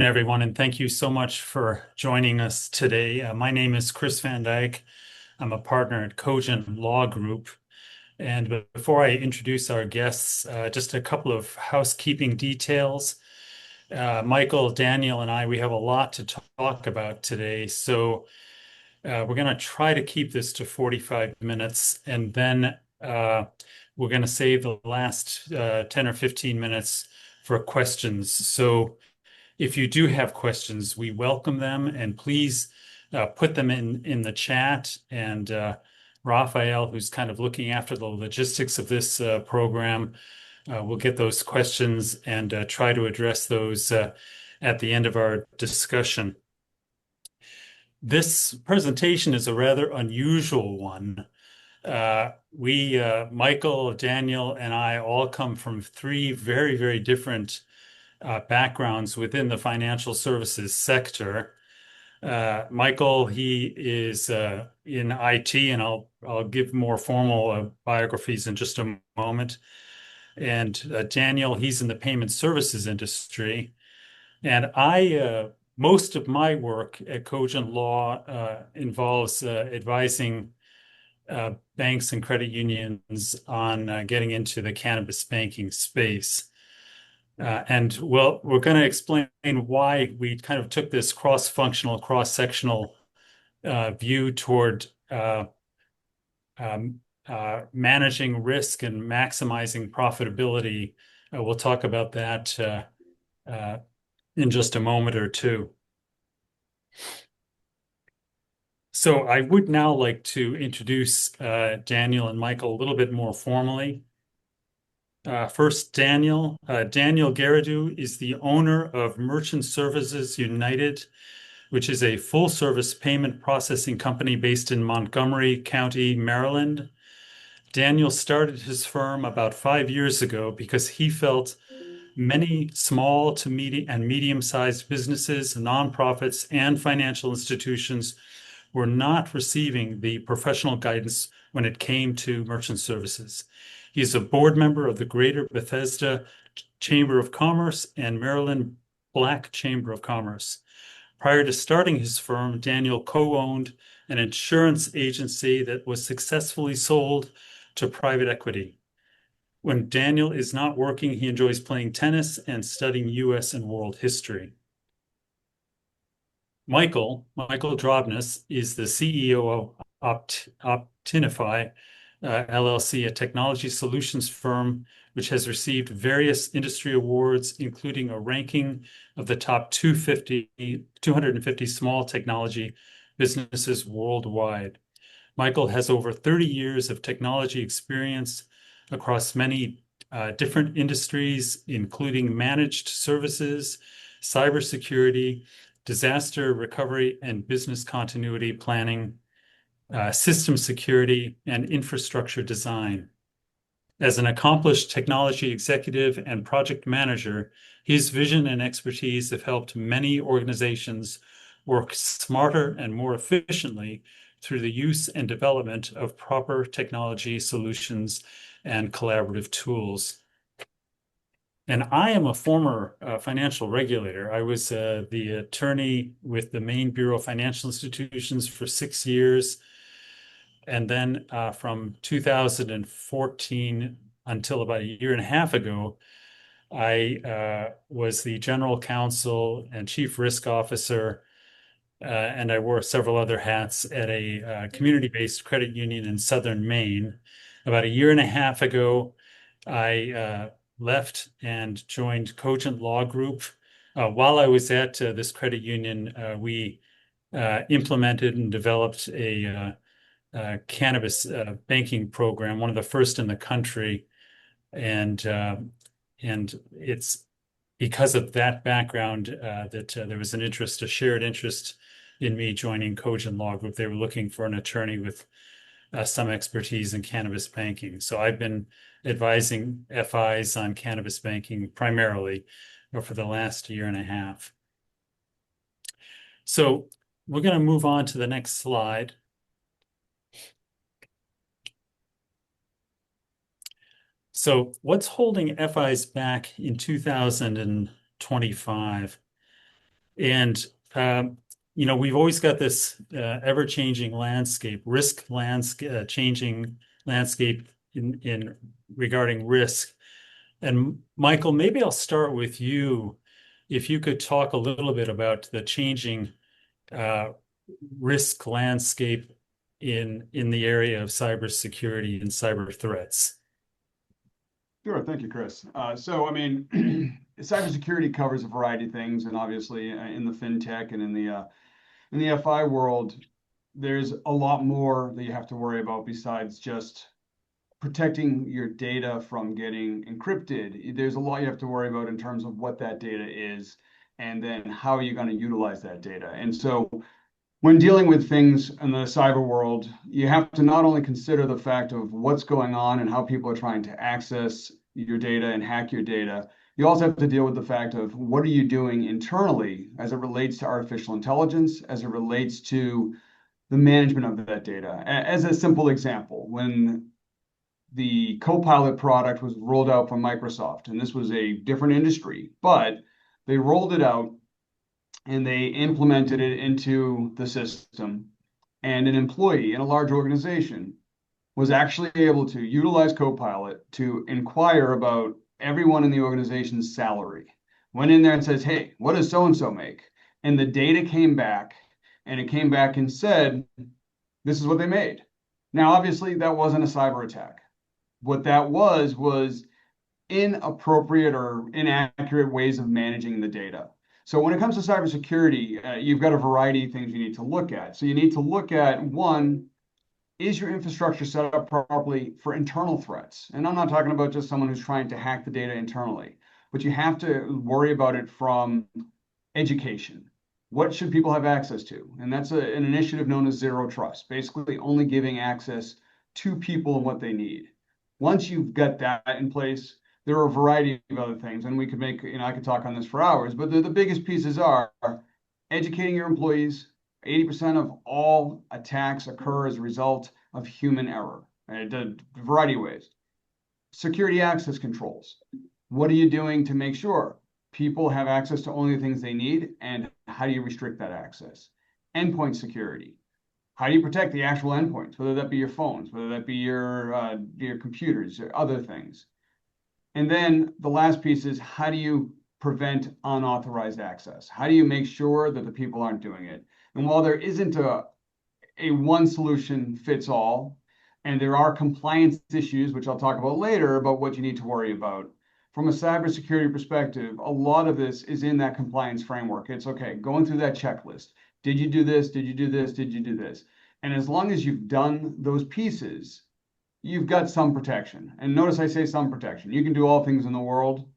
Everyone, and thank you so much for joining us today. My name is Chris Van Dyke. I'm a partner at Cogent Law Group. And before I introduce our guests, just a couple of housekeeping details. Michael, Daniel, and I, we have a lot to talk about today. So we're going to try to keep this to 45 minutes, and then we're going to save the last 10 or 15 minutes for questions. So if you do have questions, we welcome them, and please put them in the chat. And Raphael, who's kind of looking after the logistics of this program, will get those questions and try to address those at the end of our discussion. This presentation is a rather unusual one. Michael, Daniel, and I all come from three very, very different backgrounds within the financial services sector. Michael, he is in IT, and I'll give more formal biographies in just a moment. And Daniel, he's in the payment services industry. And most of my work at Cogent Law involves advising banks and credit unions on getting into the cannabis banking space. We're going to explain why we kind of took this cross-functional, cross-sectional view toward managing risk and maximizing profitability. We'll talk about that in just a moment or two. So I would now like to introduce Daniel and Michael a little bit more formally. First, Daniel. Daniel Garrido is the owner of Merchant Services United, which is a full-service payment processing company based in Montgomery County, Maryland. Daniel started his firm about 5 years ago because he felt many small to medium-sized businesses, nonprofits, and financial institutions were not receiving the professional guidance when it came to merchant services. He is a board member of the Greater Bethesda Chamber of Commerce and Maryland Black Chamber of Commerce. Prior to starting his firm, Daniel co-owned an insurance agency that was successfully sold to private equity. When Daniel is not working, he enjoys playing tennis and studying U.S. and world history. Michael Drobnis is the CEO of Optinify LLC, a technology solutions firm which has received various industry awards, including a ranking of the top 250 small technology businesses worldwide. Michael has over 30 years of technology experience across many different industries, including managed services, cybersecurity, disaster recovery and business continuity planning, system security, and infrastructure design. As an accomplished technology executive and project manager, his vision and expertise have helped many organizations work smarter and more efficiently through the use and development of proper technology solutions and collaborative tools. And I am a former financial regulator. I was the attorney with the Maine Bureau of Financial Institutions for 6 years. And then from 2014 until about a year and a half ago, I was the general counsel and chief risk officer, and I wore several other hats at a community-based credit union in southern Maine. About a year and a half ago, I left and joined Cogent Law Group. While I was at this credit union, we implemented and developed a cannabis banking program, one of the first in the country. And it's because of that background that there was an interest, a shared interest in me joining Cogent Law Group. They were looking for an attorney with some expertise in cannabis banking. So I've been advising FIs on cannabis banking primarily for the last year and a half. So we're going to move on to the next slide. So what's holding FIs back in 2025? And we've always got this ever-changing landscape, changing landscape in regarding risk. And Michael, maybe I'll start with you. If you could talk a little bit about the changing uh, risk landscape in the area of cybersecurity and cyber threats. Sure. Thank you, Chris. I mean, cybersecurity covers a variety of things, and obviously, in the fintech and in the FI world, there's a lot more that you have to worry about besides just protecting your data from getting encrypted. There's a lot you have to worry about in terms of what that data is, and then how are you going to utilize that data. And so, when dealing with things in the cyber world, you have to not only consider the fact of what's going on and how people are trying to access your data and hack your data. You also have to deal with the fact of what are you doing internally as it relates to artificial intelligence, as it relates to the management of that data. As a simple example, when the Copilot product was rolled out from Microsoft, and this was a different industry, but they rolled it out and they implemented it into the system. And an employee in a large organization was actually able to utilize Copilot to inquire about everyone in the organization's salary. Went in there and says, "Hey, what does so and so make?" And the data came back, and it came back and said, "This is what they made." Now, obviously, that wasn't a cyber attack. What that was inappropriate or inaccurate ways of managing the data. So when it comes to cybersecurity, you've got a variety of things you need to look at. So you need to look at one, is your infrastructure set up properly for internal threats? And I'm not talking about just someone who's trying to hack the data internally, but you have to worry about it from education. What should people have access to? And that's an initiative known as zero trust, basically only giving access to people and what they need. Once you've got that in place, there are a variety of other things, and we could make, I could talk on this for hours, but the biggest pieces are educating your employees. 80% of all attacks occur as a result of human error, and a variety of ways. Security access controls. What are you doing to make sure people have access to only the things they need, and how do you restrict that access? Endpoint security. How do you protect the actual endpoints, whether that be your phones, whether that be your computers, or other things? And then the last piece is how do you prevent unauthorized access? How do you make sure that the people aren't doing it? And while there isn't a one solution fits all, and there are compliance issues, which I'll talk about later, about what you need to worry about. From a cybersecurity perspective, a lot of this is in that compliance framework. It's okay, going through that checklist. Did you do this? Did you do this? Did you do this? And as long as you've done those pieces, you've got some protection. And notice I say some protection. You can do all things in the world.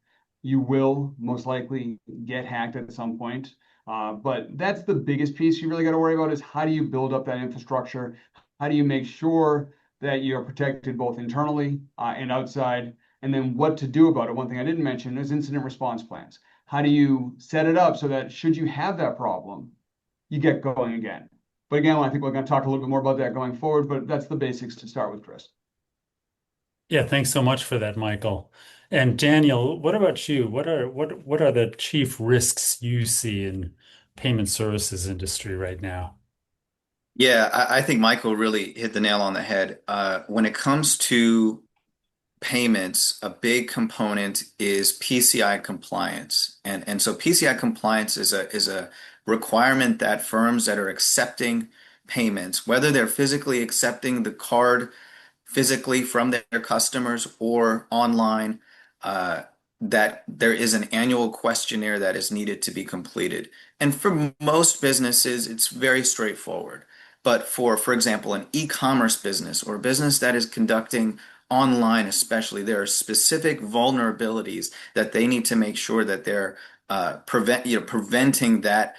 You will most likely get hacked at some point. But that's the biggest piece you really got to worry about is how do you build up that infrastructure? How do you make sure that you're protected both internally and outside? And then what to do about it. One thing I didn't mention is incident response plans. How do you set it up so that should you have that problem, you get going again? But again, I think we're going to talk a little bit more about that going forward, but that's the basics to start with, Chris. Yeah, thanks so much for that, Michael. And Daniel, what about you? What are the chief risks you see in payment services industry right now? Yeah, I think Michael really hit the nail on the head. When it comes to payments, a big component is PCI compliance. And so PCI compliance is a requirement that firms that are accepting payments, whether they're physically accepting the card physically from their customers or online, uh, that there is an annual questionnaire that is needed to be completed. And for most businesses, it's very straightforward. But for example, an e-commerce business or a business that is conducting online, especially, there are specific vulnerabilities that they need to make sure that they're preventing that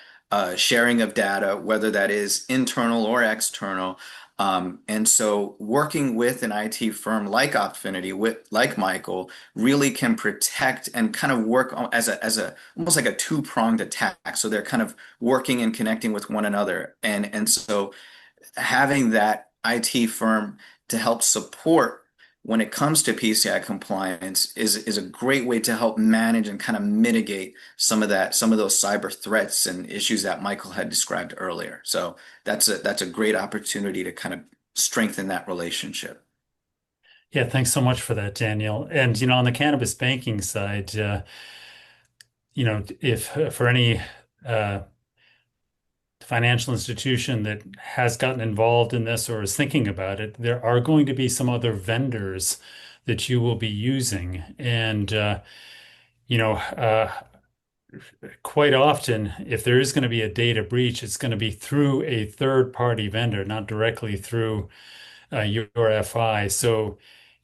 sharing of data, whether that is internal or external. And so working with an IT firm like Opfinity, like Michael, really can protect and kind of work as a almost like a two-pronged attack. So they're kind of working and connecting with one another. And so having that IT firm to help support when it comes to PCI compliance is a great way to help manage and kind of mitigate some of those cyber threats and issues that Michael had described earlier. So that's a great opportunity to kind of strengthen that relationship. Yeah, thanks so much for that, Daniel. And on the cannabis banking side, if for any uh, financial institution that has gotten involved in this or is thinking about it, there are going to be some other vendors that you will be using. And, you know, uh, quite often, if there is going to be a data breach, it's going to be through a third-party vendor, not directly through your FI. So,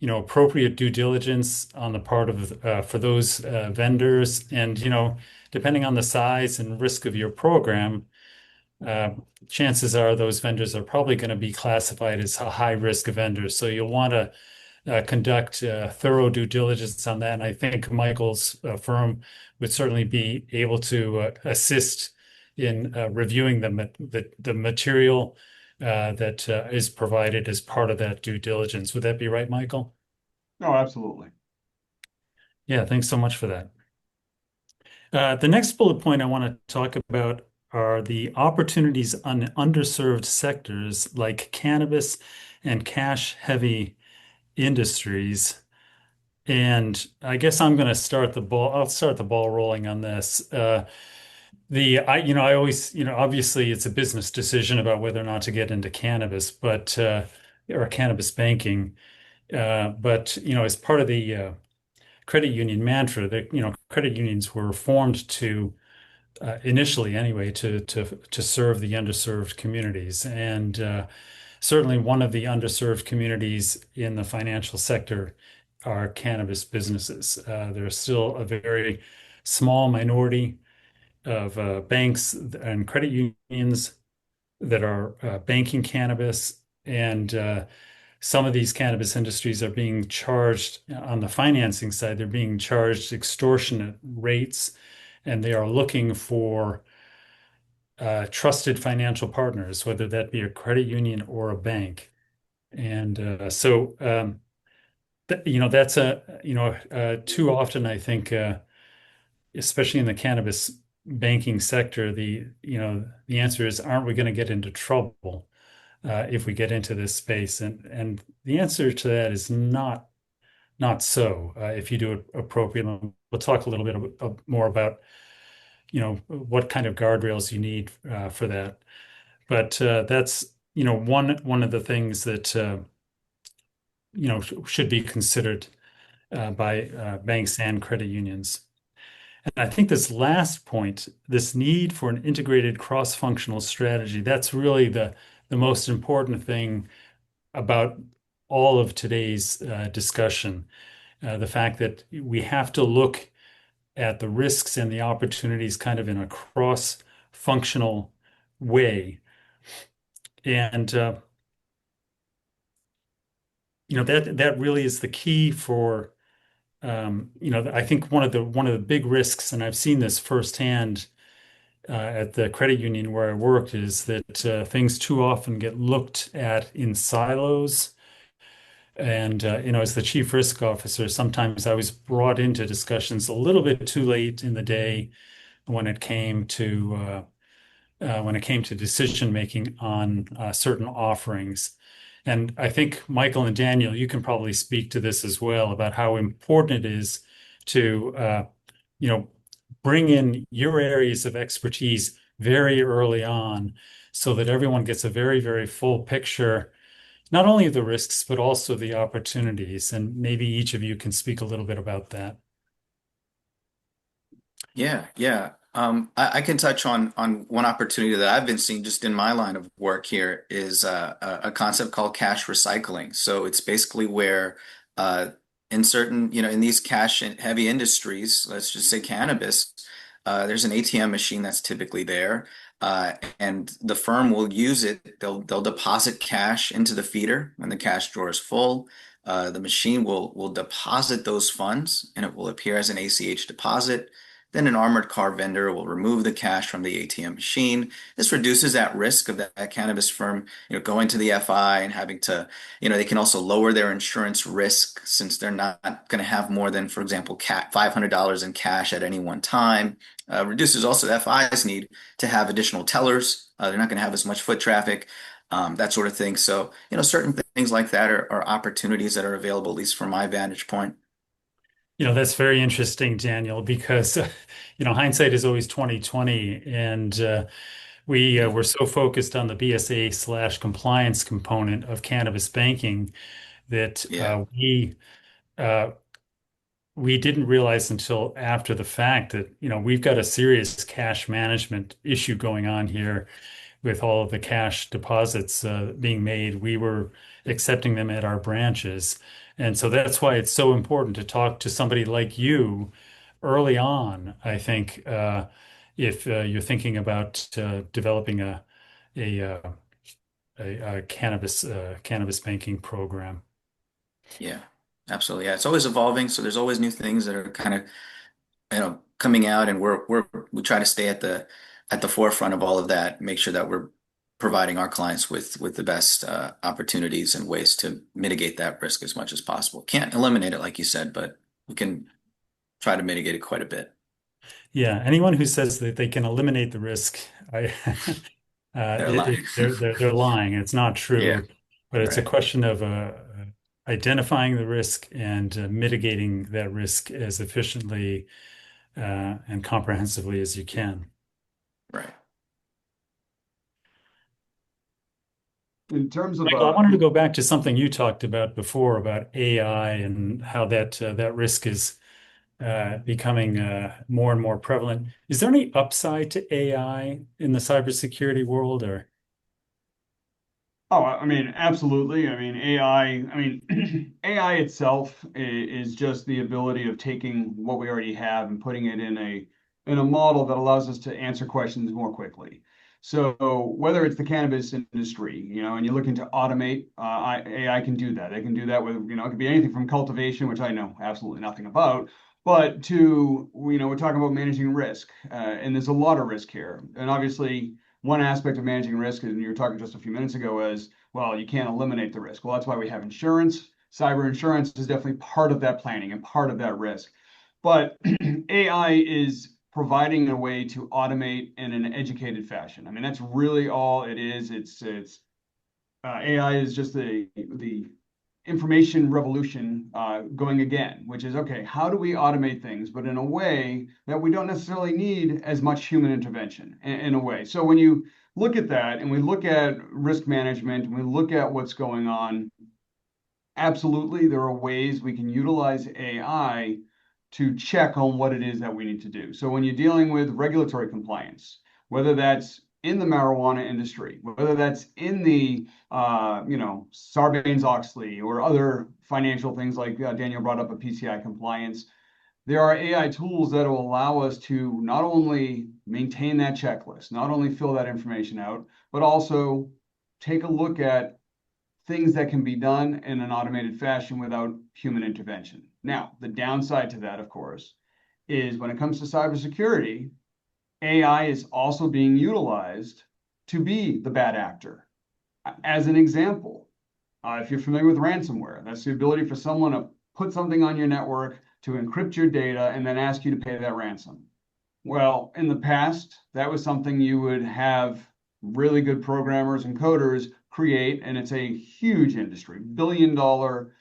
appropriate due diligence on the part of for those vendors, and depending on the size and risk of your program, uh, chances are those vendors are probably going to be classified as a high risk vendor. So you'll want to conduct thorough due diligence on that. And I think Michael's firm would certainly be able to assist in reviewing the material that is provided as part of that due diligence. Would that be right, Michael? No, absolutely. Yeah, thanks so much for that. The next bullet point I want to talk about are the opportunities on underserved sectors like cannabis and cash-heavy industries. And I guess I'm going to start the ball. I'll start the ball rolling on this. I always, obviously it's a business decision about whether or not to get into cannabis, but or cannabis banking. But as part of the credit union mantra, that credit unions were formed to initially anyway to serve the underserved communities, and certainly one of the underserved communities in the financial sector are cannabis businesses. There's still a very small minority of banks and credit unions that are banking cannabis, and some of these cannabis industries are being charged on the financing side. They're being charged extortionate rates, and they are looking for trusted financial partners, whether that be a credit union or a bank. And that's too often, I think, especially in the cannabis banking sector, the answer is, aren't we going to get into trouble if we get into this space? And the answer to that is not so. If you do it appropriately, we'll talk a little bit more about what kind of guardrails you need for that. But that's one of the things that should be considered by banks and credit unions. And I think this last point, this need for an integrated cross-functional strategy, that's really the most important thing about all of today's discussion. The fact that we have to look at the risks and the opportunities kind of in a cross-functional way. And that really is the key for I think one of the big risks, and I've seen this firsthand at the credit union where I worked, is that things too often get looked at in silos. And as the chief risk officer, sometimes I was brought into discussions a little bit too late in the day when it came to decision making on certain offerings. And I think Michael and Daniel, you can probably speak to this as well about how important it is to bring in your areas of expertise very early on so that everyone gets a very, very full picture, not only of the risks, but also the opportunities. And maybe each of you can speak a little bit about that. Yeah, yeah. I can touch on one opportunity that I've been seeing just in my line of work here is a concept called cash recycling. So it's basically where in certain, in these cash heavy industries, let's just say cannabis, there's an ATM machine that's typically there, and the firm will use it. They'll deposit cash into the feeder when the cash drawer is full. The machine will deposit those funds, and it will appear as an ACH deposit. then an armored car vendor will remove the cash from the ATM machine. This reduces that risk of that cannabis firm, going to the FI and having to, they can also lower their insurance risk since they're not going to have more than, for example, $500 in cash at any one time. Reduces also the FI's need to have additional tellers. They're not going to have as much foot traffic, that sort of thing. So, certain things like that are opportunities that are available, at least from my vantage point. That's very interesting, Daniel, because hindsight is always 2020, and we Yeah. were so focused on the BSA/compliance component of cannabis banking that Yeah. uh, we didn't realize until after the fact that we've got a serious cash management issue going on here with all of the cash deposits being made. We were accepting them at our branches. And so that's why it's so important to talk to somebody like you early on, I think, if you're thinking about developing a, uh, a cannabis banking program. Yeah, absolutely. Yeah, it's always evolving, so there's always new things that are kind of, coming out, and we try to stay at the forefront of all of that, make sure that we're providing our clients with the best opportunities and ways to mitigate that risk as much as possible. Can't eliminate it, like you said, but we can try to mitigate it quite a bit. Yeah, anyone who says that they can eliminate the risk, I They're lying. they're lying. It's not Yeah, true, but it's a right, question of identifying the risk and mitigating that risk as efficiently and comprehensively as you can. right. In terms of Michael, I wanted to go back to something you talked about before about AI and how that risk is becoming more and more prevalent. Is there any upside to AI in the cybersecurity world, or? Oh, I mean, absolutely. I mean, AI, I mean, AI itself is just the ability of taking what we already have and putting it in a model that allows us to answer questions more quickly. So whether it's the cannabis industry, and you're looking to automate, AI can do that. They can do that with, it could be anything from cultivation, which I know absolutely nothing about, but to, we're talking about managing risk, and there's a lot of risk here. And obviously, one aspect of managing risk, and you were talking just a few minutes ago, is, well, you can't eliminate the risk. Well, that's why we have insurance. Cyber insurance is definitely part of that planning and part of that risk. But AI is providing a way to automate in an educated fashion. I mean, that's really all it is. It's AI is just the information revolution going again, which is, okay, how do we automate things, but in a way that we don't necessarily need as much human intervention in a way. So when you look at that and we look at risk management and we look at what's going on, absolutely, there are ways we can utilize AI to check on what it is that we need to do. So when you're dealing with regulatory compliance, whether that's in the marijuana industry, whether that's in the, Sarbanes-Oxley or other financial things like Daniel brought up a PCI compliance, there are AI tools that will allow us to not only maintain that checklist, not only fill that information out, but also take a look at things that can be done in an automated fashion without human intervention. Now, the downside to that, of course, is when it comes to cybersecurity, AI is also being utilized to be the bad actor. As an example, if you're familiar with ransomware, that's the ability for someone to put something on your network to encrypt your data and then ask you to pay that ransom. Well, in the past, that was something you would have really good programmers and coders create, and it's a huge industry, billion-dollar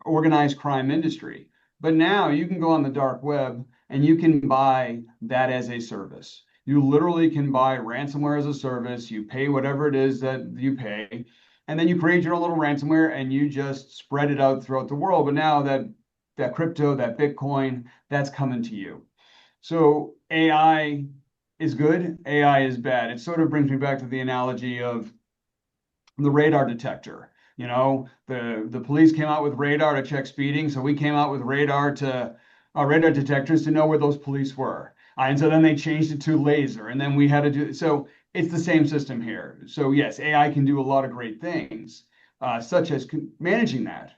organized crime industry. But now you can go on the dark web and you can buy that as a service. You literally can buy ransomware as a service. You pay whatever it is that you pay, and then you create your own little ransomware and you just spread it out throughout the world. But now that crypto, that Bitcoin, that's coming to you. So AI is good, AI is bad. It sort of brings me back to the analogy of the radar detector. The police came out with radar to check speeding, so we came out with radar detectors to know where those police were. And so then they changed it to laser, and then we had to do so. It's the same system here. So yes, AI can do a lot of great things, such as managing that.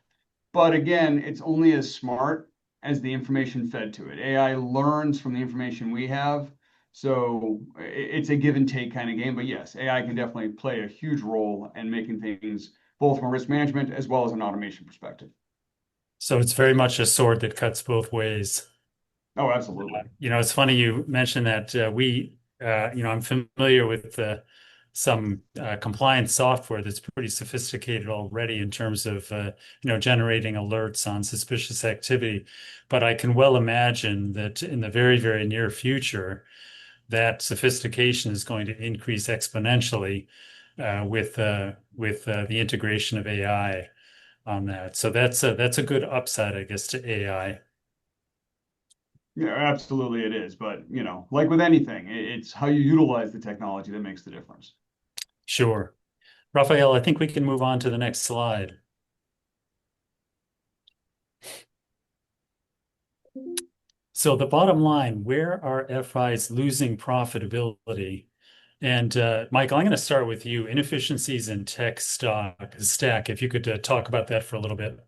But again, it's only as smart as the information fed to it. AI learns from the information we have. So it's a give and take kind of game. But yes, AI can definitely play a huge role in making things both from a risk management as well as an automation perspective. So it's very much a sword that cuts both ways. Oh, absolutely. It's funny you mentioned that I'm familiar with some compliance software that's pretty sophisticated already in terms of, generating alerts on suspicious activity. But I can well imagine that in the very, very near future, that sophistication is going to increase exponentially with the integration of AI on that. So that's a good upside, I guess, to AI. Yeah, absolutely it is. But, like with anything, it's how you utilize the technology that makes the difference. Sure. Raphael, I think we can move on to the next slide. So the bottom line, where are FIs losing profitability? And Michael, I'm going to start with you. Inefficiencies in tech stack. If you could talk about that for a little bit.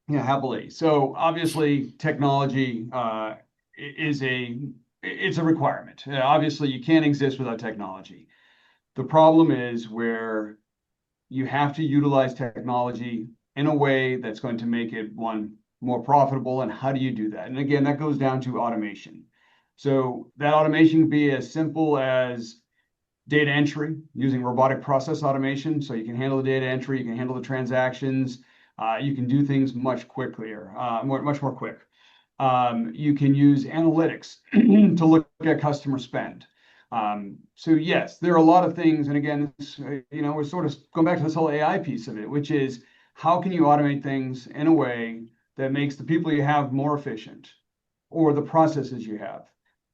Yeah, happily. So obviously, technology is it's a requirement. Obviously, you can't exist without technology. The problem is where you have to utilize technology in a way that's going to make it one more profitable. And how do you do that? And again, that goes down to automation. So that automation can be as simple as data entry using robotic process automation. So you can handle the data entry, you can handle the transactions, you can do things much quicker, much more quick. You can use analytics to look at customer spend. So yes, there are a lot of things. And again, we're sort of going back to this whole AI piece of it, which is how can you automate things in a way that makes the people you have more efficient or the processes you have.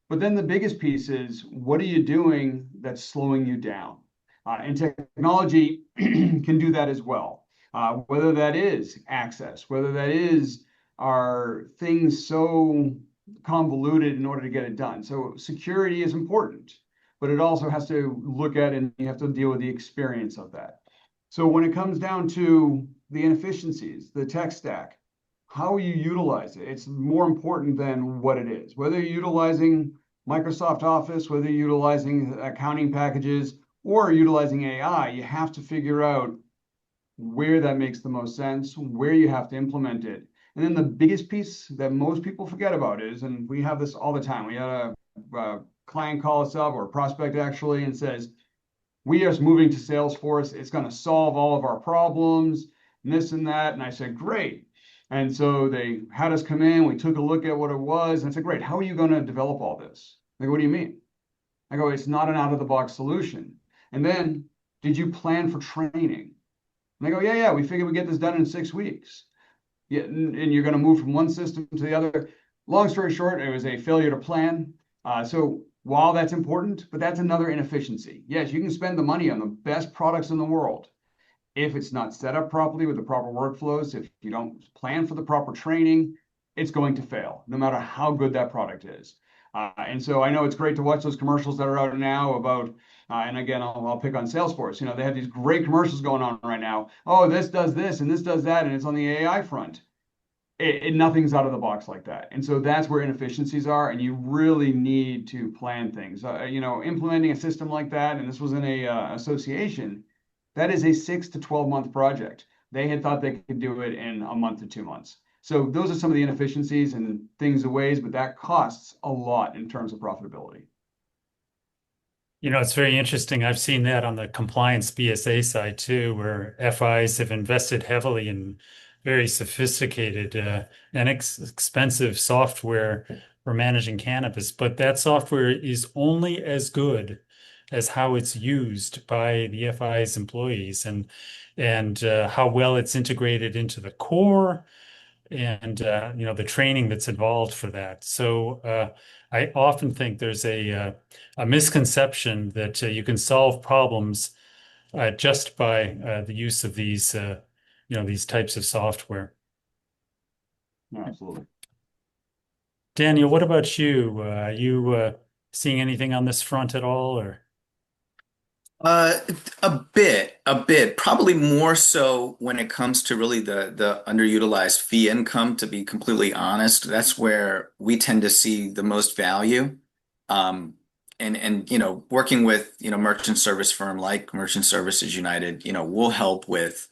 But then the biggest piece is what are you doing that's slowing you down? And technology can do that as well. Whether that is access, whether that is are things so convoluted in order to get it done. So security is important, but it also has to look at and you have to deal with the experience of that. So when it comes down to the inefficiencies, the tech stack, how you utilize it, it's more important than what it is. Whether you're utilizing Microsoft Office, whether you're utilizing accounting packages or utilizing AI, you have to figure out where that makes the most sense, where you have to implement it. And then the biggest piece that most people forget about is, and we have this all the time, we had a client call us up or a prospect actually and says, we are moving to Salesforce. It's going to solve all of our problems and this and that. And I said, great. And so they had us come in. We took a look at what it was. And I said, great. How are you going to develop all this? They go, what do you mean? I go, it's not an out-of-the-box solution. And then, did you plan for training? And they go, yeah, we figured we'd get this done in 6 weeks. Yeah, and you're going to move from one system to the other. Long story short, it was a failure to plan. So while that's important, but that's another inefficiency. Yes, you can spend the money on the best products in the world. If it's not set up properly with the proper workflows, if you don't plan for the proper training, it's going to fail, no matter how good that product is. And so I know it's great to watch those commercials that are out now about, and again, I'll pick on Salesforce. They have these great commercials going on right now. Oh, this does this and this does that, and it's on the AI front. Nothing's out of the box like that. And so that's where inefficiencies are, and you really need to plan things. Implementing a system like that, and this was in a association, that is a 6 to 12 month project. They had thought they could do it in a month to 2 months. So those are some of the inefficiencies and things and ways, but that costs a lot in terms of profitability. It's very interesting. I've seen that on the compliance BSA side too, where FIs have invested heavily in very sophisticated and expensive software for managing cannabis. But that software is only as good as how it's used by the FI's employees and how well it's integrated into the core and the training that's involved for that. So I often think there's a misconception that you can solve problems just by the use of these types of software. No, absolutely. Daniel, what about you? You seeing anything on this front at all, or? Uh, a bit, probably more so when it comes to really the underutilized fee income, to be completely honest. That's where we tend to see the most value. Um, and working with, merchant service firm like Merchant Services United, we'll help with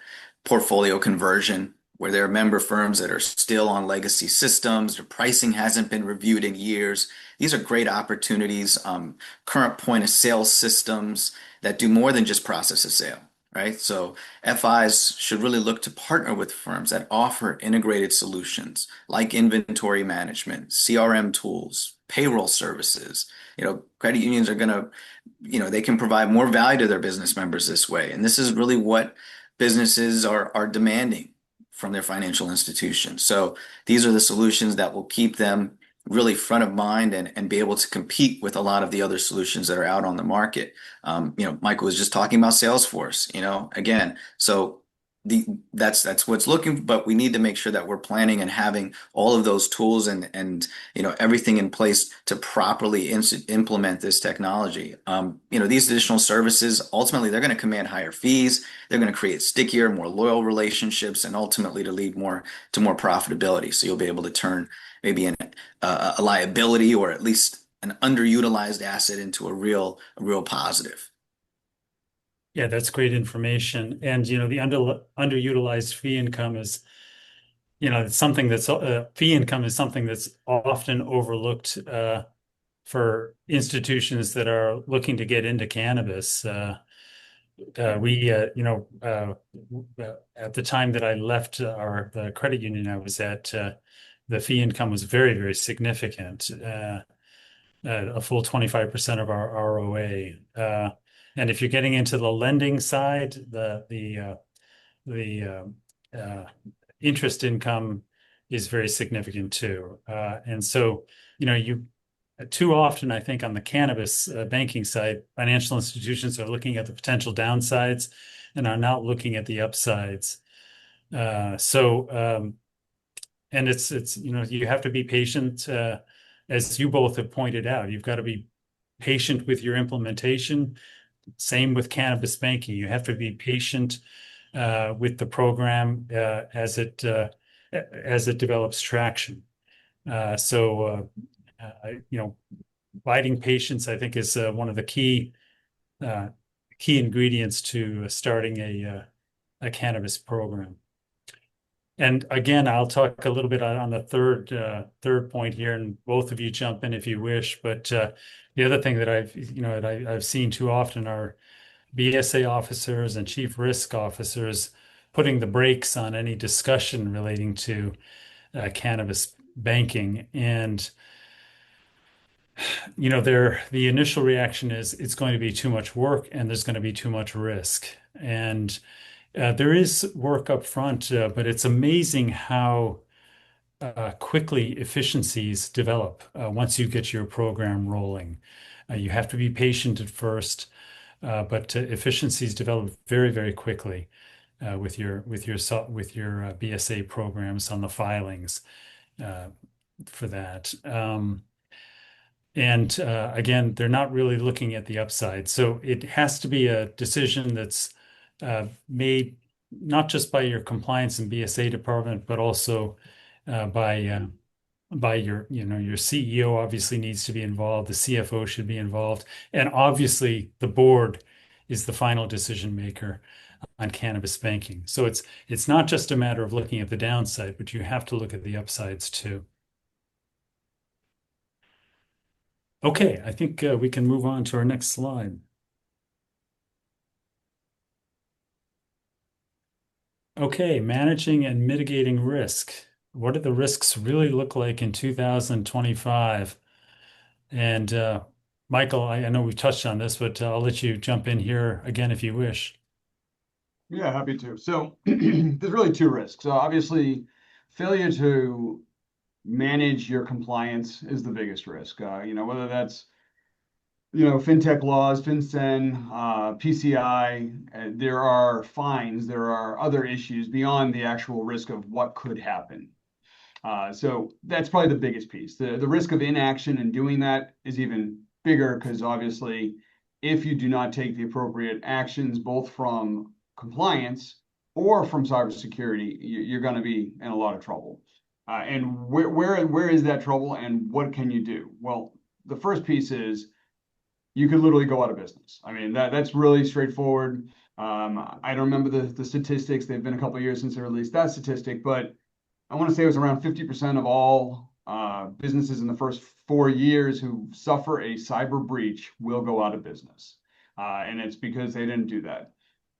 portfolio conversion where there are member firms that are still on legacy systems, their pricing hasn't been reviewed in years. These are great opportunities. Current point of sale systems that do more than just process a sale, right? So FIs should really look to partner with firms that offer integrated solutions like inventory management, CRM tools, payroll services. Credit unions are going to, they can provide more value to their business members this way. And this is really what businesses are demanding from their financial institutions. So these are the solutions that will keep them really front of mind and be able to compete with a lot of the other solutions that are out on the market. Michael was just talking about Salesforce, again. So the that's what's looking, but we need to make sure that we're planning and having all of those tools and everything in place to properly implement this technology. These additional services ultimately they're going to command higher fees. They're going to create stickier, more loyal relationships, and ultimately to lead more to more profitability. So you'll be able to turn maybe a liability or at least an underutilized asset into a real positive. Yeah, that's great information. And the underutilized fee income is, it's something that's fee income is something that's often overlooked for institutions that are looking to get into cannabis. We, at the time that I left the credit union I was at, the fee income was very, very significant, a full 25% of our ROA. And if you're getting into the lending side, the interest income is very significant too. And so, you too often, I think, on the cannabis banking side, financial institutions are looking at the potential downsides and are not looking at the upsides. And it's you have to be patient, as you both have pointed out. You've got to be patient with your implementation. Same with cannabis banking. You have to be patient with the program as it develops traction. So, biding patience, I think, is one of the uh, key ingredients to starting a cannabis program. And again, I'll talk a little bit on the third point here, and both of you jump in if you wish. But the other thing that I've seen too often are BSA officers and chief risk officers putting the brakes on any discussion relating to cannabis banking. And the initial reaction is it's going to be too much work and there's going to be too much risk. And there is work up front, but it's amazing how quickly efficiencies develop once you get your program rolling. You have to be patient at first, but efficiencies develop very, very quickly with your BSA programs on the filings for that. And again, they're not really looking at the upside. So it has to be a decision that's made not just by your compliance and BSA department, but also by your CEO obviously needs to be involved. The CFO should be involved, and obviously the board is the final decision maker on cannabis banking. So it's not just a matter of looking at the downside, but you have to look at the upsides too. Okay, I think we can move on to our next slide. Okay, managing and mitigating risk. What do the risks really look like in 2025? And Michael, I know we've touched on this, but I'll let you jump in here again if you wish. Yeah, happy to. So there's really two risks. Obviously, failure to manage your compliance is the biggest risk. Whether that's fintech laws, FinCEN, PCI, there are fines, there are other issues beyond the actual risk of what could happen. So that's probably the biggest piece. The risk of inaction and doing that is even bigger because obviously if you do not take the appropriate actions, both from compliance or from cybersecurity, you're going to be in a lot of trouble. And where is that trouble, and what can you do? Well, the first piece is you could literally go out of business. I mean, that's really straightforward. I don't remember the statistics. They've been a couple of years since they released that statistic, but I want to say it was around 50% of all businesses in the first 4 years who suffer a cyber breach will go out of business. And it's because they didn't do that.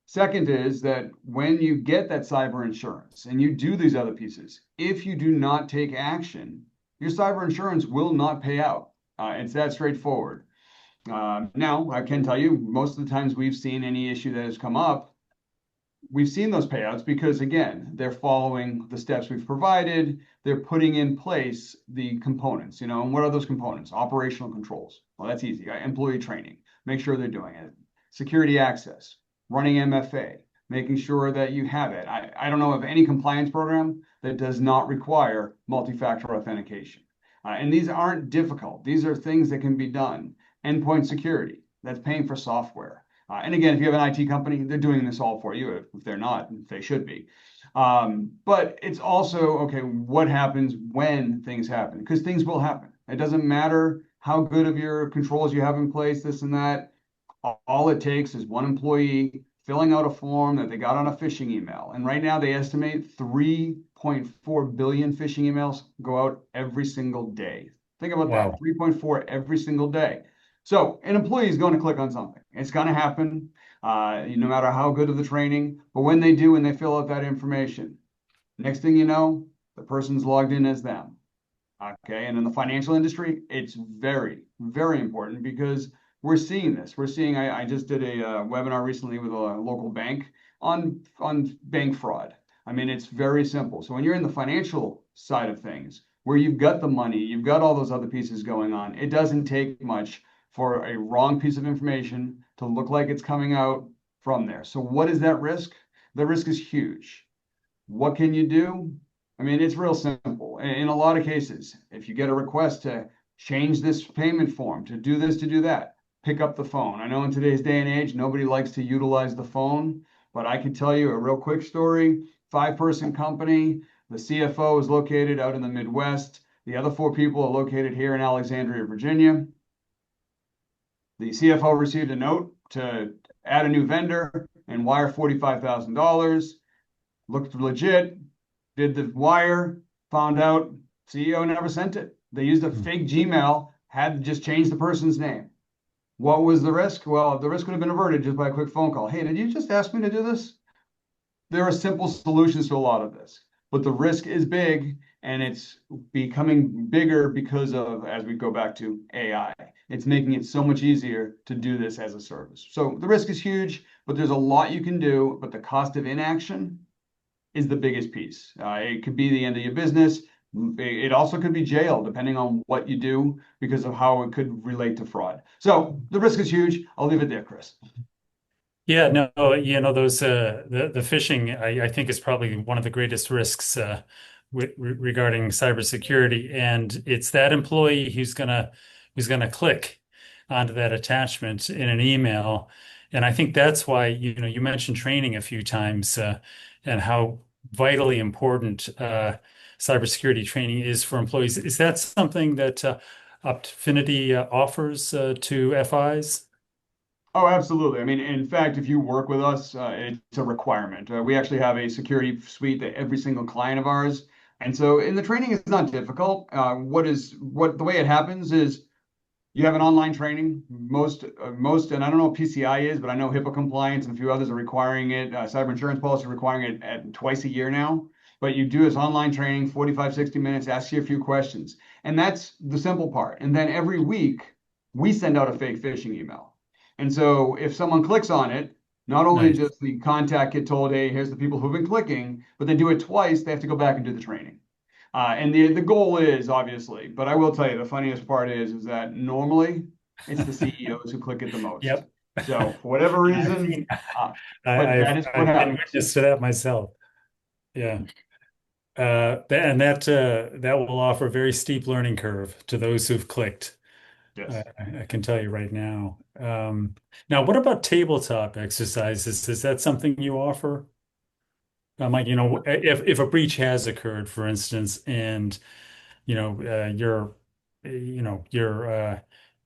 Second is that when you get that cyber insurance and you do these other pieces, if you do not take action, your cyber insurance will not pay out. It's that straightforward. Now, I can tell you, most of the times we've seen any issue that has come up, we've seen those payouts because, again, they're following the steps we've provided. They're putting in place the components, and what are those components? Operational controls. Well, that's easy. Employee training, make sure they're doing it. Security access, running MFA, making sure that you have it. I don't know of any compliance program that does not require multi-factor authentication. And these aren't difficult. These are things that can be done. Endpoint security, that's paying for software. And again, if you have an IT company, they're doing this all for you. If they're not, they should be. But it's also, okay, what happens when things happen? Because things will happen. It doesn't matter how good of your controls you have in place, this and that. All it takes is one employee filling out a form that they got on a phishing email. And right now they estimate 3.4 billion phishing emails go out every single day. Think about that, 3.4 every single day. So an employee is going to click on something. It's going to happen, no matter how good of the training. But when they do, and they fill out that information, next thing you know, the person's logged in as them. Okay, and in the financial industry, it's very, very important because we're seeing this. I just did a webinar recently with a local bank on bank fraud. I mean, it's very simple. So when you're in the financial side of things, where you've got the money, you've got all those other pieces going on, it doesn't take much for a wrong piece of information to look like it's coming out from there. So what is that risk? The risk is huge. What can you do? I mean, it's real simple. In a lot of cases, if you get a request to change this payment form, to do this, to do that, pick up the phone. I know in today's day and age, nobody likes to utilize the phone, but I can tell you a real quick story. 5-person company. The CFO is located out in the Midwest. The other 4 people are located here in Alexandria, Virginia. The CFO received a note to add a new vendor and wire $45,000. Looked legit, did the wire, found out CEO never sent it. They used a fake Gmail, had just changed the person's name. What was the risk? Well, the risk would have been averted just by a quick phone call. Hey, did you just ask me to do this? There are simple solutions to a lot of this, but the risk is big, and it's becoming bigger because of, as we go back to AI, it's making it so much easier to do this as a service. So the risk is huge, but there's a lot you can do, but the cost of inaction is the biggest piece. It could be the end of your business. It also could be jail, depending on what you do, because of how it could relate to fraud. So the risk is huge. I'll leave it there, Chris. Yeah, no, those the phishing, I think is probably one of the greatest risks regarding cybersecurity, and it's that employee who's gonna click onto that attachment in an email, and I think that's why you mentioned training a few times, and how vitally important cybersecurity training is for employees. Is that something that Optfinity offers to FIs? Oh, absolutely. I mean, in fact, if you work with us, it's a requirement. We actually have a security suite that every single client of ours. And so, and the training is not difficult. The way it happens is you have an online training. Most, and I don't know what PCI is, but I know HIPAA compliance and a few others are requiring it. Cyber insurance policy requiring it at twice a year now. But you do this online training, 45, 60 minutes, ask you a few questions. And that's the simple part. And then every week, we send out a fake phishing email. And so if someone clicks on it, not only Nice. does the contact get told, hey, here's the people who've been clicking, but they do it twice, they have to go back and do the training. And the goal is obviously, but I will tell you, the funniest part is that normally it's the CEOs who click it the most. Yep. So for whatever Yeah, I've reason, seen, but that is what I've been happens. witness to that myself. Yeah. And that will offer a very steep learning curve to those who've clicked. Yes. I can tell you right now. Now, what about tabletop exercises? Is that something you offer? Mike, if a breach has occurred, for instance, and you're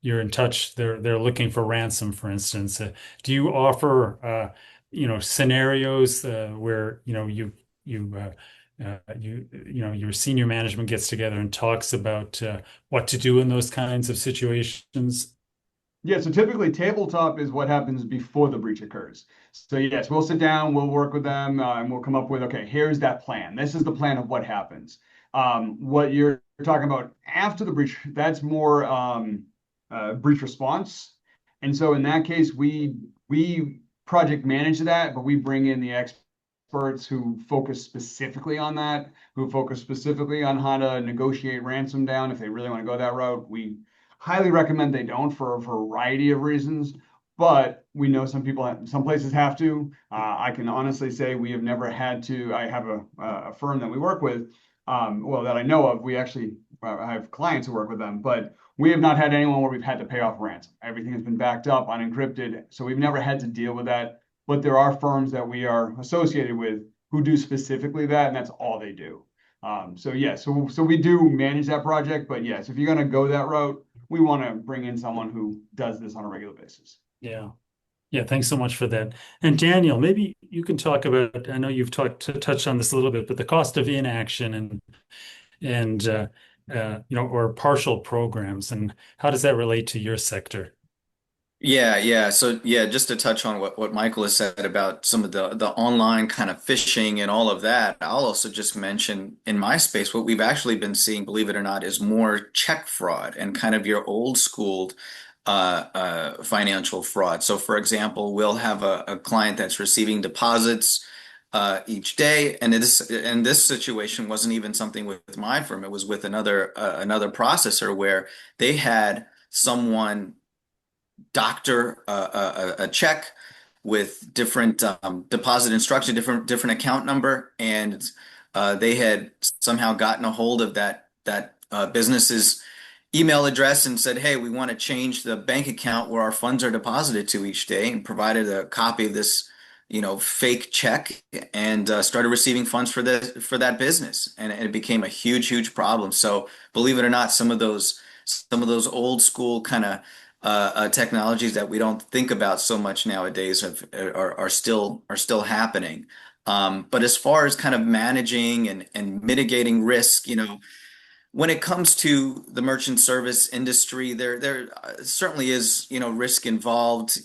you're in touch, they're looking for ransom, for instance. Do you offer scenarios where your senior management gets together and talks about what to do in those kinds of situations? Yeah, so typically tabletop is what happens before the breach occurs. So yes, we'll sit down, we'll work with them, and we'll come up with, okay, here's that plan. This is the plan of what happens. What you're talking about after the breach, that's more breach response. And so in that case, we project manage that, but we bring in the experts who focus specifically on that, who focus specifically on how to negotiate ransom down if they really want to go that route. We highly recommend they don't for a variety of reasons, but we know some places have to. I can honestly say we have never had to. I have a firm that we work with, well, that I know of. We actually have clients who work with them, but we have not had anyone where we've had to pay off ransom. Everything has been backed up, unencrypted, so we've never had to deal with that. But there are firms that we are associated with who do specifically that, and that's all they do. So yeah, so we do manage that project, but yes, if you're going to go that route, we want to bring in someone who does this on a regular basis. Yeah. Yeah, thanks so much for that. And Daniel, maybe you can talk about, I know you've touched on this a little bit, but the cost of inaction and or partial programs, and how does that relate to your sector? Yeah, yeah. So yeah, just to touch on what Michael has said about some of the online kind of phishing and all of that, I'll also just mention in my space what we've actually been seeing, believe it or not, is more check fraud and kind of your old school financial fraud. So for example, we'll have a client that's receiving deposits each day, and this situation wasn't even something with my firm. It was with another processor where they had someone doctor a check with different deposit instruction, different account number, and they had somehow gotten a hold of that business's email address and said, "Hey, we want to change the bank account where our funds are deposited to each day," and provided a copy of this, fake check, and started receiving funds for that business, and it became a huge problem. So, believe it or not, some of those old school kind of technologies that we don't think about so much nowadays are still happening. But as far as kind of managing and mitigating risk, when it comes to the merchant service industry, there certainly is, risk involved,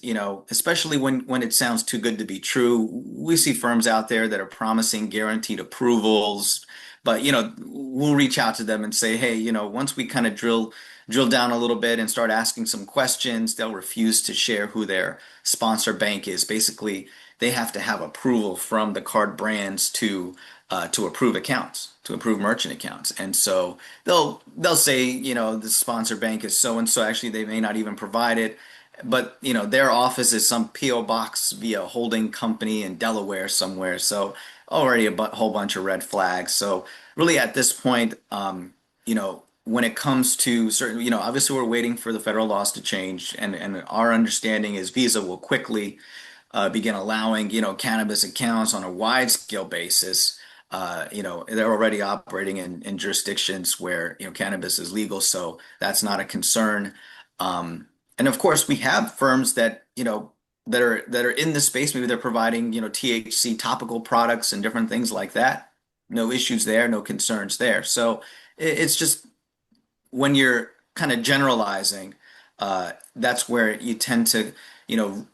especially when it sounds too good to be true. We see firms out there that are promising guaranteed approvals, but, we'll reach out to them and say, hey, once we kind of drill down a little bit and start asking some questions, they'll refuse to share who their sponsor bank is. Basically, they have to have approval from the card brands to approve accounts, to approve merchant accounts. And so they'll say, the sponsor bank is so and so. Actually, they may not even provide it, but their office is some PO box via holding company in Delaware somewhere. So already whole bunch of red flags. So really at this point, when it comes to certain, obviously we're waiting for the federal laws to change, and our understanding is Visa will quickly begin allowing, cannabis accounts on a wide scale basis. They're already operating in jurisdictions where, cannabis is legal, so that's not a concern. And of course, we have firms that are in the space. Maybe they're providing, THC topical products and different things like that. No issues there, no concerns there. So it's just when you're kind of generalizing, that's where you tend to,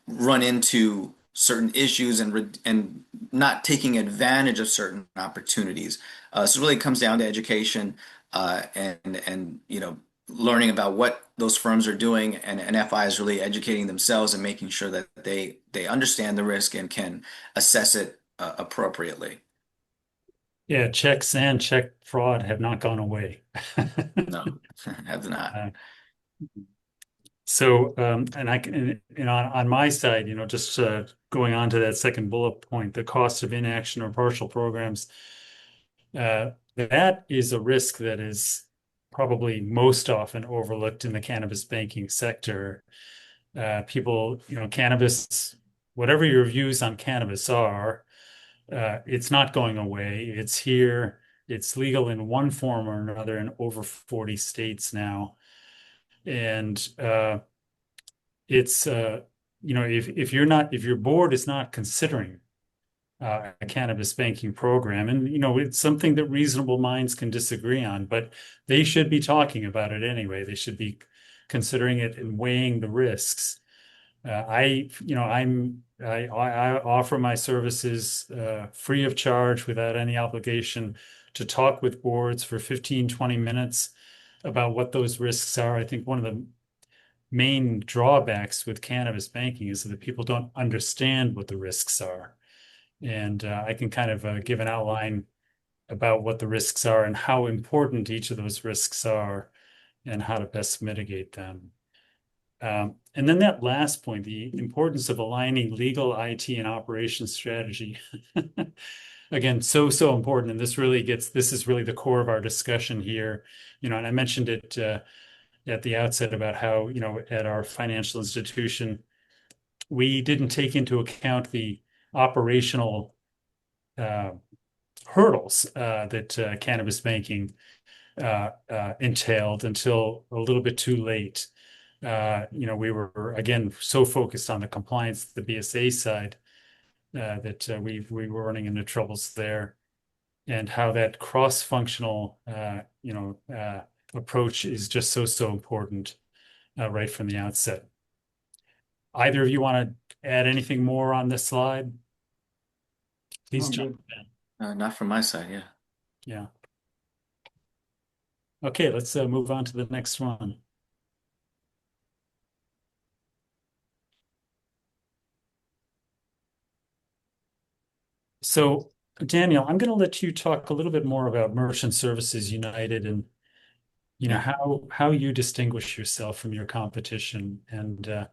run into certain issues and not taking advantage of certain opportunities. So it really comes down to education and learning about what those firms are doing, and FI is really educating themselves and making sure that they understand the risk and can assess it appropriately. Yeah, checks and check fraud have not gone away. No, have not. Uh, So, and I can, on my side, just going on to that second bullet point, the cost of inaction or partial programs, that is a risk that is probably most often overlooked in the cannabis banking sector. People, cannabis, whatever your views on cannabis are, it's not going away. It's here. It's legal in one form or another in over 40 states now. And it's if your board is not considering a cannabis banking program, and it's something that reasonable minds can disagree on, but they should be talking about it anyway. They should be considering it and weighing the risks. I offer my services free of charge without any obligation to talk with boards for 15, 20 minutes about what those risks are. I think one of the main drawbacks with cannabis banking is that people don't understand what the risks are. And I can kind of give an outline about what the risks are and how important each of those risks are and how to best mitigate them. And then that last point, the importance of aligning legal, IT, and operations strategy. Again, so important. And this is really the core of our discussion here. And I mentioned it at the outset about how, at our financial institution, we didn't take into account the operational hurdles that cannabis banking entailed until a little bit too late. We were again so focused on the compliance, the BSA side, that we were running into troubles there, and how that cross-functional, approach is just so important right from the outset. Either of you want to add anything more on this slide? Please jump in. Not from my side, yeah. Yeah. Okay, let's move on to the next one. So, Daniel, I'm going to let you talk a little bit more about Merchant Services United and Yeah. how you distinguish yourself from your competition, and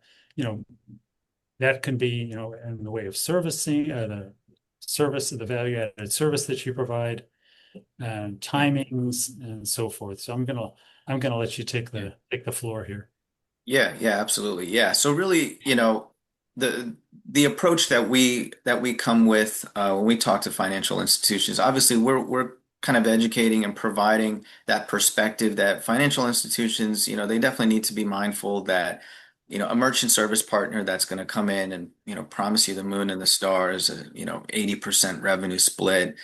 that can be in the way of servicing the value-added service that you provide, and timings and so forth. So I'm gonna let you take the floor here. Yeah, absolutely. Yeah. So really, the approach that we come with when we talk to financial institutions, obviously we're kind of educating and providing that perspective that financial institutions, they definitely need to be mindful that, a merchant service partner that's going to come in and, promise you the moon and the stars, 80% revenue split,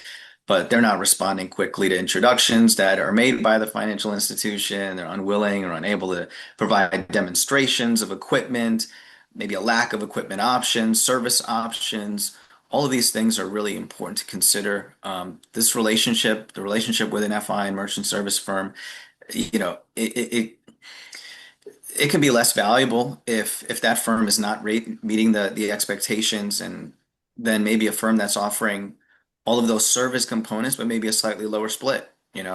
but they're not responding quickly to introductions that are made by the financial institution. They're unwilling or unable to provide demonstrations of equipment, maybe a lack of equipment options, service options. All of these things are really important to consider. This relationship, the relationship with an FI and merchant service firm, it can be less valuable if that firm is not meeting the expectations, and then maybe a firm that's offering all of those service components but maybe a slightly lower split,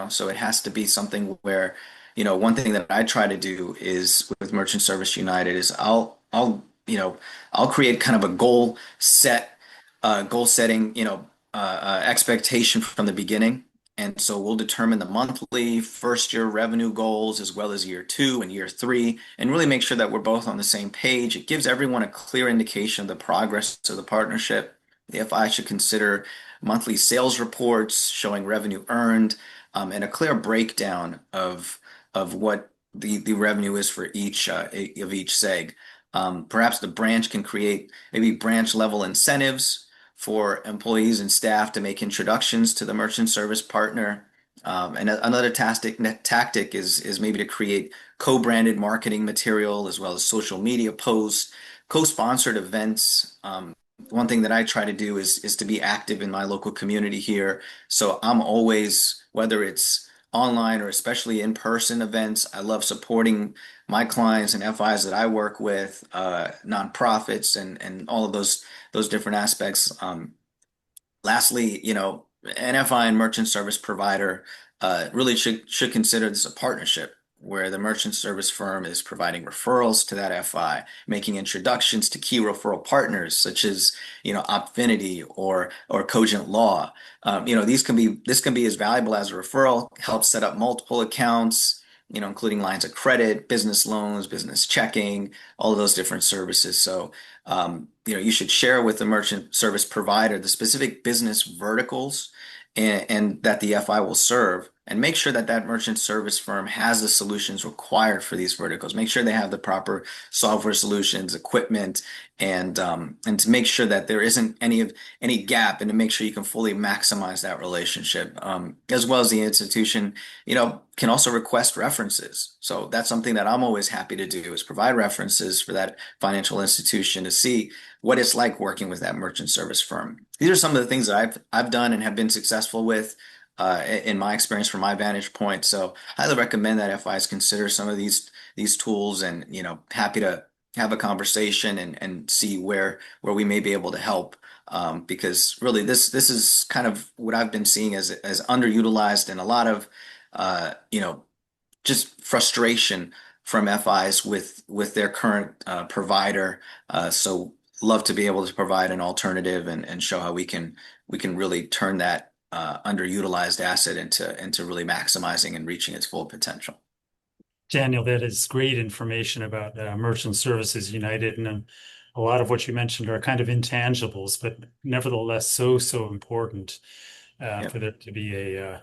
so it has to be something where, one thing that I try to do is with Merchant Service United is I'll create kind of a goal setting, expectation from the beginning. And so we'll determine the monthly first year revenue goals as well as year 2 and year 3, and really make sure that we're both on the same page. It gives everyone a clear indication of the progress of the partnership. The FI should consider monthly sales reports showing revenue earned, and a clear breakdown of what the revenue is for each of each seg. Perhaps the branch can create maybe branch level incentives for employees and staff to make introductions to the merchant service partner. And another tactic is maybe to create co-branded marketing material as well as social media posts, co-sponsored events. One thing that I try to do is to be active in my local community here. So I'm always, whether it's online or especially in-person events, I love supporting my clients and FIs that I work with, nonprofits and all of those different aspects. Lastly, an FI and merchant service provider really should consider this a partnership where the merchant service firm is providing referrals to that FI, making introductions to key referral partners such as, Opfinity or Cogent Law. This can be as valuable as a referral, help set up multiple accounts, including lines of credit, business loans, business checking, all of those different services. So, you should share with the merchant service provider the specific business verticals and that the FI will serve, and make sure that that merchant service firm has the solutions required for these verticals. Make sure they have the proper software solutions, equipment, and to make sure that there isn't any gap, and to make sure you can fully maximize that relationship, as well as the institution, can also request references. So that's something that I'm always happy to do, is provide references for that financial institution to see what it's like working with that merchant service firm. These are some of the things that I've done and have been successful with in my experience from my vantage point. So I highly recommend that FIs consider some of these tools, and happy to have a conversation and see where we may be able to help. Because really this is kind of what I've been seeing as underutilized, and a lot of just frustration from FIs with their current provider. So love to be able to provide an alternative, and show how we can really turn that underutilized asset into really maximizing and reaching its full potential. Daniel, that is great information about Merchant Services United, and a lot of what you mentioned are kind of intangibles, but nevertheless so important Yep. for there to be a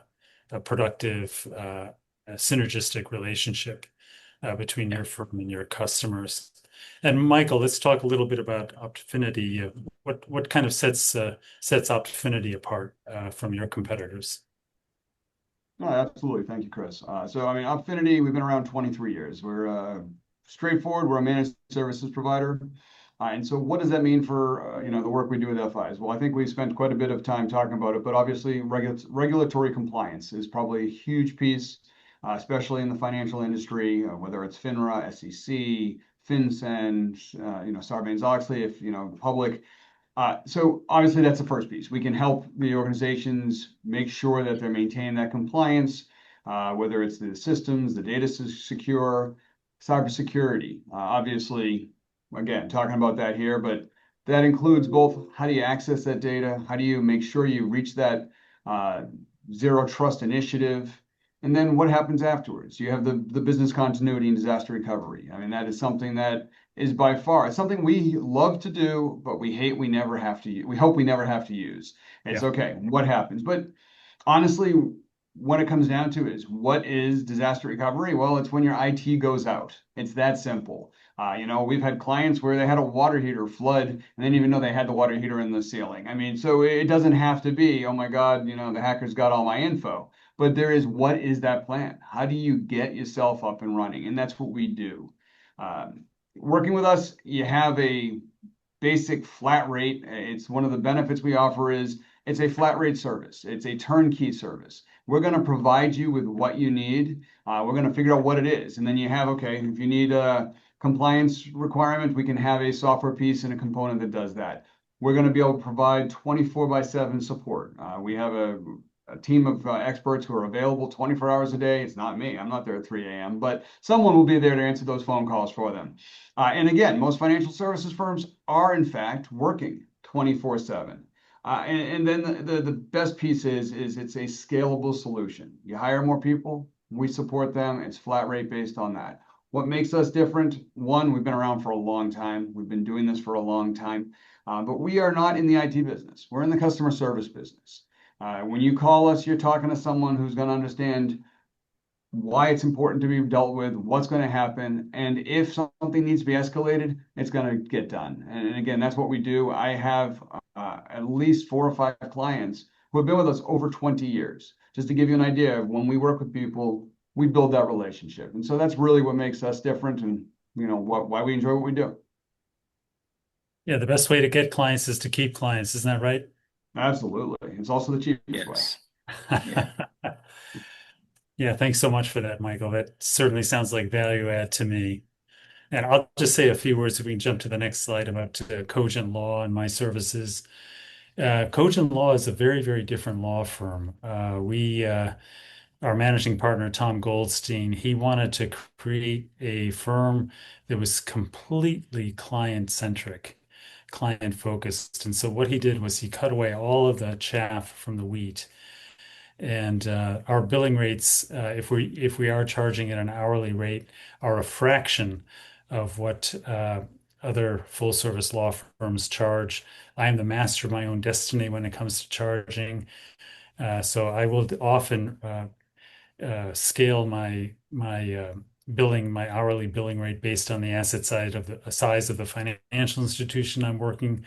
productive, a synergistic relationship between your firm and your customers. And Michael, let's talk a little bit about Optifinity. What kind of sets Optifinity apart from your competitors? No, absolutely. Thank you, Chris. So, I mean, Opfinity, we've been around 23 years. We're straightforward. We're a managed services provider. And so what does that mean for, the work we do with FIs? Well, I think we spent quite a bit of time talking about it, but obviously regulatory compliance is probably a huge piece, especially in the financial industry, whether it's FINRA, SEC, FinCEN, Sarbanes-Oxley, if, public. So obviously that's the first piece. We can help the organizations make sure that they're maintaining that compliance, whether it's the systems, the data is secure, cybersecurity. Obviously, again, talking about that here, but that includes both how do you access that data, how do you make sure you reach that zero trust initiative, and then what happens afterwards? You have the business continuity and disaster recovery. I mean, that is something that is by far something we love to do, but we hate we never have to. We hope we never have to use. It's Yeah. okay. What happens? But honestly, what it comes down to is, what is disaster recovery? Well, it's when your IT goes out. It's that simple. We've had clients where they had a water heater flood and they didn't even know they had the water heater in the ceiling. I mean, so it doesn't have to be, oh my God, the hackers got all my info. But there is, what is that plan? How do you get yourself up and running? And that's what we do. Working with us, you have a basic flat rate. It's one of the benefits we offer is it's a flat rate service. It's a turnkey service. We're going to provide you with what you need. We're going to figure out what it is. And then you have, okay, if you need a compliance requirement, we can have a software piece and a component that does that. We're going to be able to provide 24/7 support. We have a team of experts who are available 24 hours a day. It's not me. I'm not there at 3 a.m., but someone will be there to answer those phone calls for them. And again, most financial services firms are in fact working 24/7. And then the best piece is it's a scalable solution. You hire more people, we support them. It's flat rate based on that. What makes us different? One, we've been around for a long time. We've been doing this for a long time, but we are not in the IT business. We're in the customer service business. When you call us, you're talking to someone who's going to understand why it's important to be dealt with, what's going to happen, and if something needs to be escalated, it's going to get done. And again, that's what we do. I have at least 4 or 5 clients who have been with us over 20 years. Just to give you an idea of when we work with people, we build that relationship. And so that's really what makes us different, and why we enjoy what we do. Yeah, the best way to get clients is to keep clients, isn't that right? Absolutely. It's also the cheapest way. Yes. Yeah. Yeah, thanks so much for that, Michael. That certainly sounds like value add to me. And I'll just say a few words if we can jump to the next slide about Cogent Law and my services. Cogent Law is a very different law firm. Our managing partner, Tom Goldstein, he wanted to create a firm that was completely client-centric, client-focused. And so what he did was he cut away all of the chaff from the wheat. And our billing rates, if we are charging at an hourly rate, are a fraction of what other full service law firms charge. I am the master of my own destiny when it comes to charging. So I will often scale my hourly billing rate based on the asset side of the size of the financial institution I'm working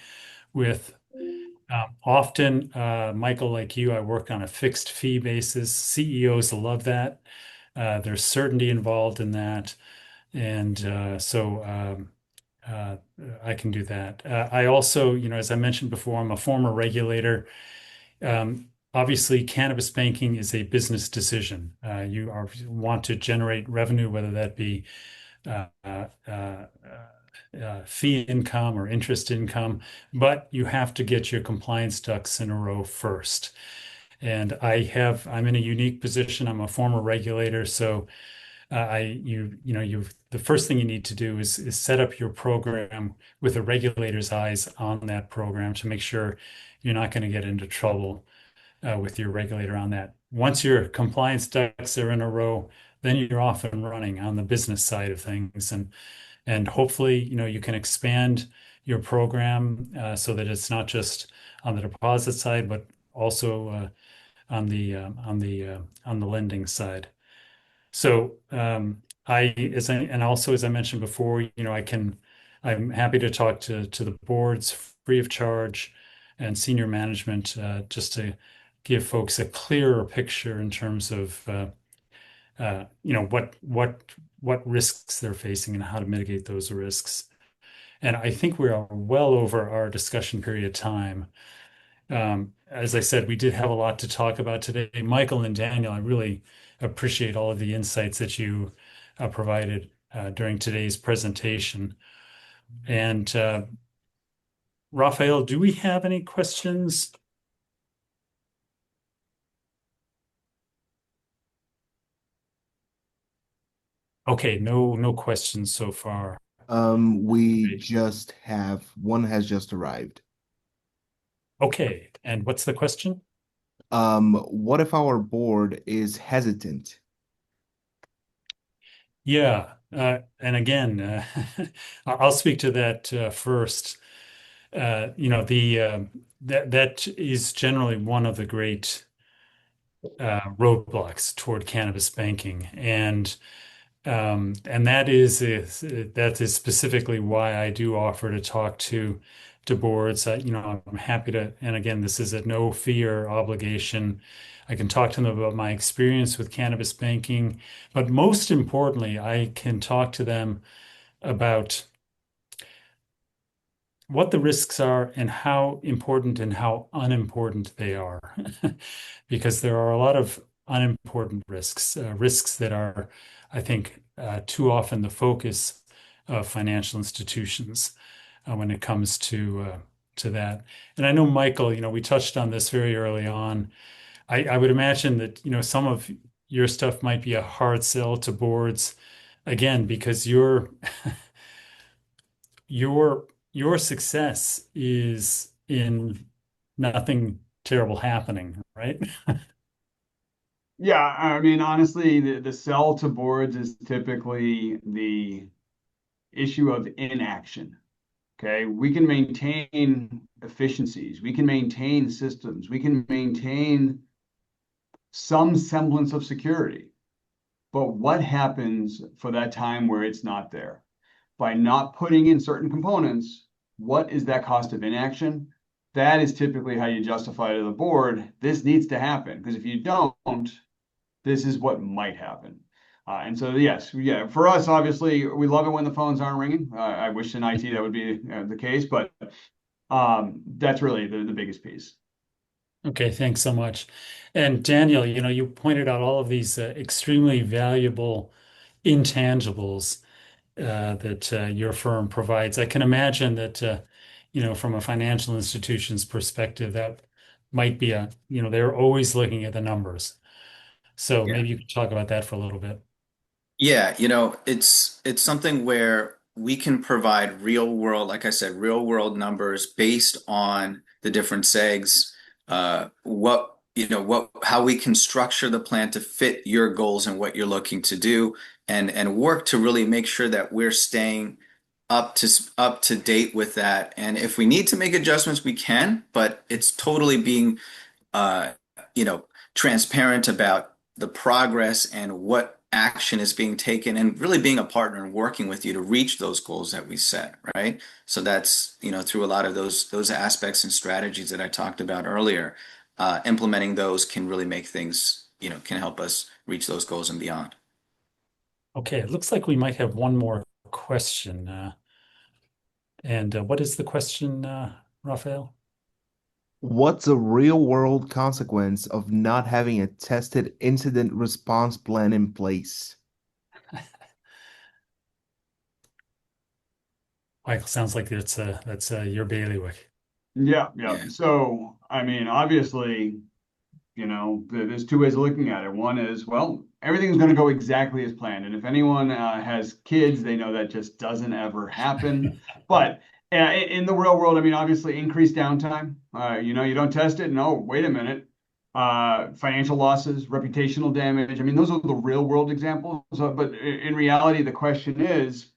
with. Often, Michael, like you, I work on a fixed fee basis. CEOs love that. There's certainty involved in that. And uh, I can do that. I also, as I mentioned before, I'm a former regulator. Obviously, cannabis banking is a business decision. Want to generate revenue, whether that be uh, uh, fee income or interest income, but you have to get your compliance ducks in a row first. And I'm in a unique position. I'm a former regulator, so the first thing you need to do is set up your program with a regulator's eyes on that program to make sure you're not going to get into trouble with your regulator on that. Once your compliance ducks are in a row, then you're off and running on the business side of things, and hopefully, you can expand your program so that it's not just on the deposit side, but also on the lending side. So and also as I mentioned before, I'm happy to talk to the boards free of charge and senior management just to give folks a clearer picture in terms of what risks they're facing and how to mitigate those risks. And I think we are well over our discussion period of time. As I said, we did have a lot to talk about today. Michael and Daniel, I really appreciate all of the insights that you provided during today's presentation. And Raphael, do we have any questions? Okay, no questions so far. We Great. just have one has just arrived. Okay, and what's the question? What if our board is hesitant? Yeah, and again, I'll speak to that first. That is generally one of the great roadblocks toward cannabis banking, and that is specifically why I do offer to talk to boards. I'm happy to, and again, this is at no fee or obligation. I can talk to them about my experience with cannabis banking, but most importantly, I can talk to them about what the risks are and how important and how unimportant they are. Because there are a lot of unimportant risks, risks that are, I think, too often the focus of financial institutions when it comes to that. And I know, Michael, we touched on this very early on. I would imagine that, some of your stuff might be a hard sell to boards, again, because your your success is in nothing terrible happening, right? Yeah, I mean, honestly, the sell to boards is typically the issue of inaction. Okay, we can maintain efficiencies, we can maintain systems, we can maintain some semblance of security. But what happens for that time where it's not there? By not putting in certain components, what is that cost of inaction? That is typically how you justify to the board, this needs to happen. Because if you don't, this is what might happen. And so, yes, yeah, for us, obviously, we love it when the phones aren't ringing. I wish in IT that would be the case, but that's really the biggest piece. Okay, thanks so much. And Daniel, you pointed out all of these extremely valuable intangibles that your firm provides. I can imagine that, from a financial institution's perspective, that might be they're always looking at the numbers. So Yeah. maybe you could talk about that for a little bit. Yeah, it's something where we can provide real world, like I said, real world numbers based on the different segs, what how we can structure the plan to fit your goals and what you're looking to do, and work to really make sure that we're staying up to date with that. And if we need to make adjustments, we can, but it's totally being uh, you know, transparent about the progress and what action is being taken, and really being a partner and working with you to reach those goals that we set, right? So that's, through a lot of those aspects and strategies that I talked about earlier, implementing those can really make things, can help us reach those goals and beyond. Okay, it looks like we might have one more question. And what is the question, Raphael? What's a real world consequence of not having a tested incident response plan in place? Michael, sounds like that's your bailiwick. Yeah, yeah. Yeah. So, I mean, obviously, there's two ways of looking at it. One is, well, everything's going to go exactly as planned. And if anyone has kids, they know that just doesn't ever happen. But in the real world, I mean, obviously, increased downtime. You don't test it, and oh, wait a minute. Financial losses, reputational damage. I mean, those are the real world examples. But in reality, the question is,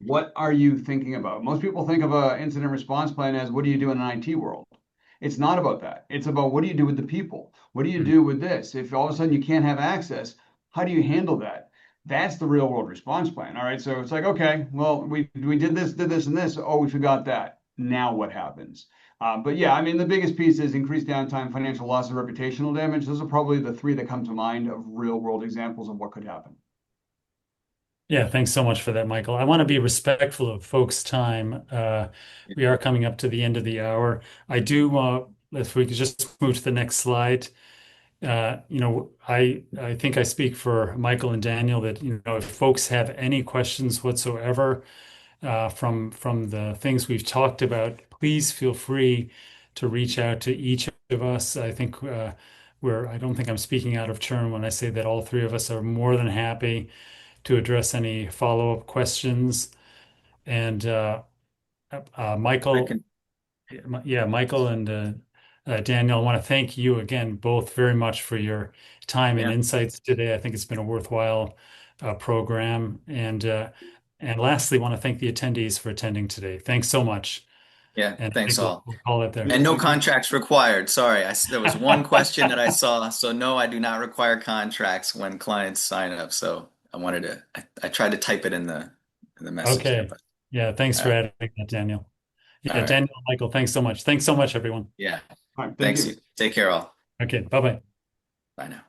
what are you thinking about? Most people think of an incident response plan as, what do you do in an IT world? It's not about that. It's about, what do you do with the people? What do you do with this? If all of a sudden you can't have access, how do you handle that? That's the real world response plan. All right. So it's like, okay, well, we did this, and this. Oh, we forgot that. Now what happens? But yeah, I mean, the biggest piece is increased downtime, financial loss, and reputational damage. Those are probably the three that come to mind of real world examples of what could happen. Yeah, thanks so much for that, Michael. I want to be respectful of folks' time. We are coming up to the end of the hour. I do, if we could just move to the next slide. I think I speak for Michael and Daniel that, if folks have any questions whatsoever from the things we've talked about, please feel free to reach out to each of us. I think I don't think I'm speaking out of turn when I say that all three of us are more than happy to address any follow-up questions. And Michael, Second. yeah, Michael and Daniel, I want to thank you again both very much for your time and Yeah. insights today. I think it's been a worthwhile program. And lastly, I want to thank the attendees for attending today. Thanks so much. Yeah. And I Thanks think all. we'll call it there. Yeah, And no thank you. contracts required. Sorry, there was one question that I saw. So no, I do not require contracts when clients sign up. So I tried to type it in the message there, Okay. but Yeah, thanks all for right. adding that, Daniel. All Yeah, right. Daniel, Michael, thanks so much. Thanks so much, everyone. Yeah. All right, thank Thanks you. you. Take care all. Okay, bye-bye. Bye now.